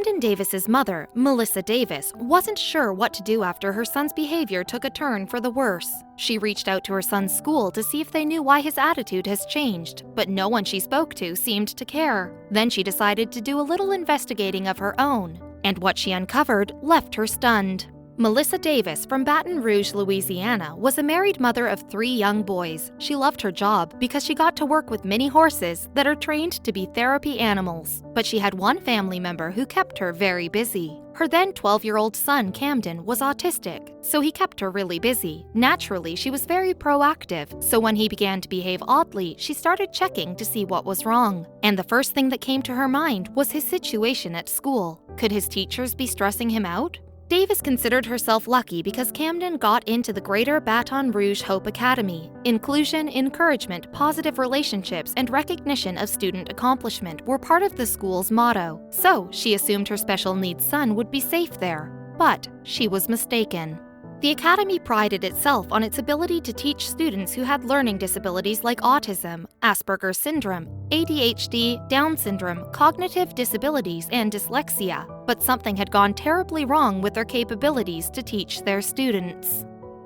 Camden Davis's mother, Melissa Davis, wasn't sure what to do after her son's behavior took a turn for the worse. She reached out to her son's school to see if they knew why his attitude has changed, but no one she spoke to seemed to care. Then she decided to do a little investigating of her own, and what she uncovered left her stunned. Melissa Davis from Baton Rouge, Louisiana, was a married mother of 3 young boys. She loved her job because she got to work with mini horses that are trained to be therapy animals. But she had one family member who kept her very busy. Her then 12-year-old son, Camden, was autistic, so he kept her really busy. Naturally, she was very proactive, so when he began to behave oddly, she started checking to see what was wrong. And the first thing that came to her mind was his situation at school. Could his teachers be stressing him out? Davis considered herself lucky because Camden got into the Greater Baton Rouge Hope Academy. Inclusion, encouragement, positive relationships, and recognition of student accomplishment were part of the school's motto, so she assumed her special needs son would be safe there. But she was mistaken. The academy prided itself on its ability to teach students who had learning disabilities like autism, Asperger's syndrome, ADHD, Down syndrome, cognitive disabilities, and dyslexia, but something had gone terribly wrong with their capabilities to teach their students.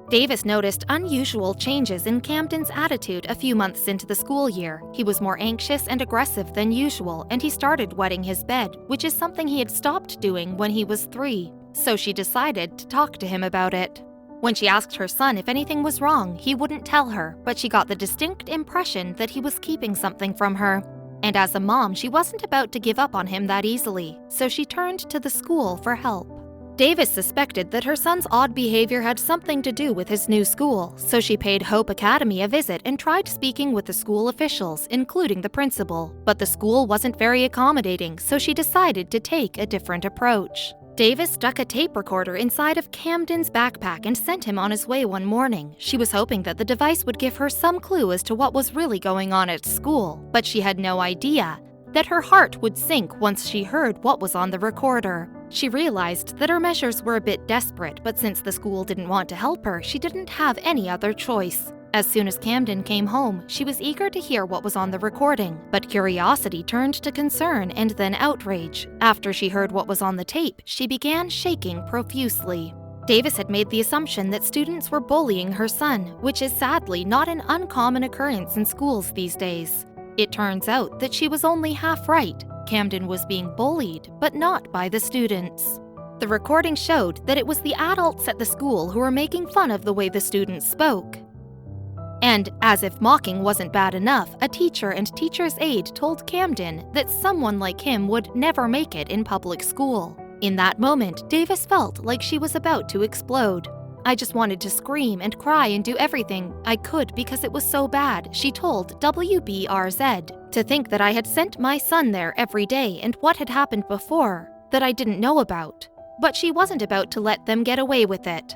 Davis noticed unusual changes in Camden's attitude a few months into the school year. He was more anxious and aggressive than usual, and he started wetting his bed, which is something he had stopped doing when he was 3. So she decided to talk to him about it. When she asked her son if anything was wrong, he wouldn't tell her, but she got the distinct impression that he was keeping something from her. And as a mom, she wasn't about to give up on him that easily, so she turned to the school for help. Davis suspected that her son's odd behavior had something to do with his new school, so she paid Hope Academy a visit and tried speaking with the school officials, including the principal. But the school wasn't very accommodating, so she decided to take a different approach. Davis stuck a tape recorder inside of Camden's backpack and sent him on his way one morning. She was hoping that the device would give her some clue as to what was really going on at school, but she had no idea that her heart would sink once she heard what was on the recorder. She realized that her measures were a bit desperate, but since the school didn't want to help her, she didn't have any other choice. As soon as Camden came home, she was eager to hear what was on the recording, but curiosity turned to concern and then outrage. After she heard what was on the tape, she began shaking profusely. Davis had made the assumption that students were bullying her son, which is sadly not an uncommon occurrence in schools these days. It turns out that she was only half right. Camden was being bullied, but not by the students. The recording showed that it was the adults at the school who were making fun of the way the students spoke. And, as if mocking wasn't bad enough, a teacher and teacher's aide told Camden that someone like him would never make it in public school. In that moment, Davis felt like she was about to explode. "I just wanted to scream and cry and do everything I could because it was so bad," she told WBRZ. "To think that I had sent my son there every day and what had happened before that I didn't know about." But she wasn't about to let them get away with it.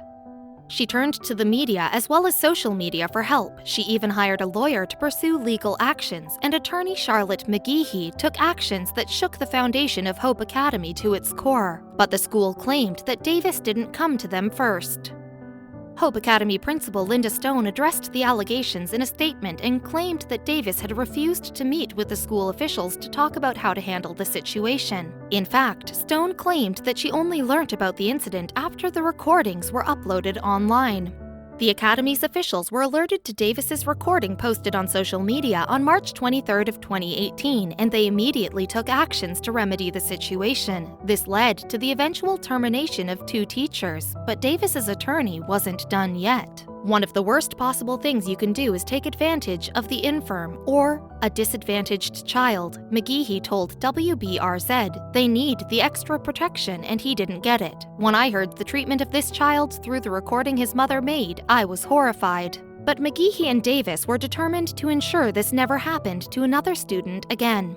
She turned to the media as well as social media for help. She even hired a lawyer to pursue legal actions, and attorney Charlotte McGeehee took actions that shook the foundation of Hope Academy to its core. But the school claimed that Davis didn't come to them first. Hope Academy principal Linda Stone addressed the allegations in a statement and claimed that Davis had refused to meet with the school officials to talk about how to handle the situation. In fact, Stone claimed that she only learnt about the incident after the recordings were uploaded online. The Academy's officials were alerted to Davis's recording posted on social media on March 23rd of 2018, and they immediately took actions to remedy the situation. This led to the eventual termination of 2 teachers, but Davis's attorney wasn't done yet. One of the worst possible things you can do is take advantage of the infirm or a disadvantaged child. McGeehee told WBRZ they need the extra protection and he didn't get it. "When I heard the treatment of this child through the recording his mother made, I was horrified." But McGeehee and Davis were determined to ensure this never happened to another student again.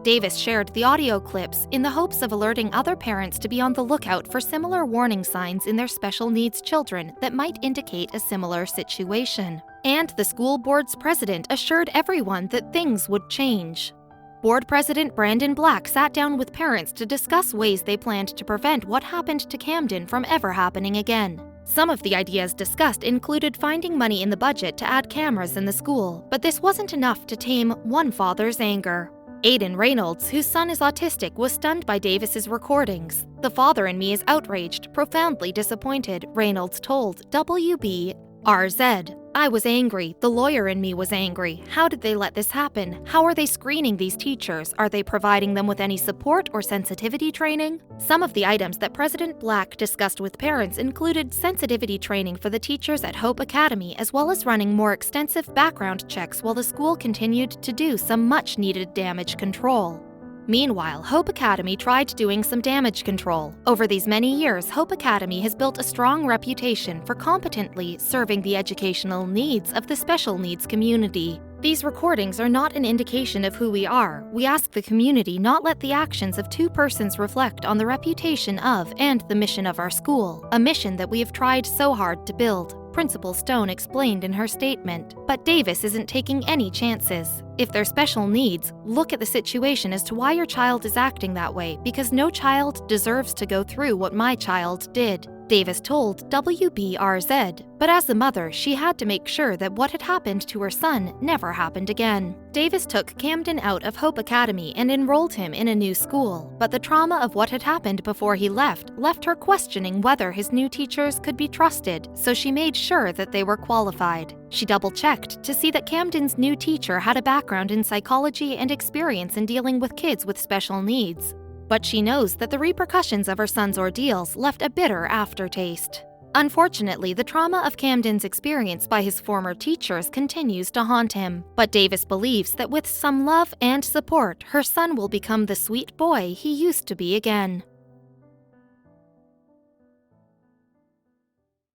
Davis shared the audio clips in the hopes of alerting other parents to be on the lookout for similar warning signs in their special needs children that might indicate a similar situation. And the school board's president assured everyone that things would change. Board President Brandon Black sat down with parents to discuss ways they planned to prevent what happened to Camden from ever happening again. Some of the ideas discussed included finding money in the budget to add cameras in the school, but this wasn't enough to tame one father's anger. Aiden Reynolds, whose son is autistic, was stunned by Davis's recordings. "The father in me is outraged, profoundly disappointed," Reynolds told WBRZ. "I was angry. The lawyer in me was angry. How did they let this happen? How are they screening these teachers? Are they providing them with any support or sensitivity training?" Some of the items that President Black discussed with parents included sensitivity training for the teachers at Hope Academy, as well as running more extensive background checks while the school continued to do some much-needed damage control. Meanwhile, Hope Academy tried doing some damage control. Over these many years, Hope Academy has built a strong reputation for competently serving the educational needs of the special needs community. These recordings are not an indication of who we are. We ask the community not let the actions of two persons reflect on the reputation of and the mission of our school, a mission that we have tried so hard to build, Principal Stone explained in her statement. But Davis isn't taking any chances. If they're special needs, look at the situation as to why your child is acting that way, because no child deserves to go through what my child did, Davis told WBRZ. But as a mother, she had to make sure that what had happened to her son never happened again. Davis took Camden out of Hope Academy and enrolled him in a new school, but the trauma of what had happened before he left her questioning whether his new teachers could be trusted, so she made sure that they were qualified. She double-checked to see that Camden's new teacher had a background in psychology and experience in dealing with kids with special needs. But she knows that the repercussions of her son's ordeals left a bitter aftertaste. Unfortunately, the trauma of Camden's experience by his former teachers continues to haunt him. But Davis believes that with some love and support, her son will become the sweet boy he used to be again.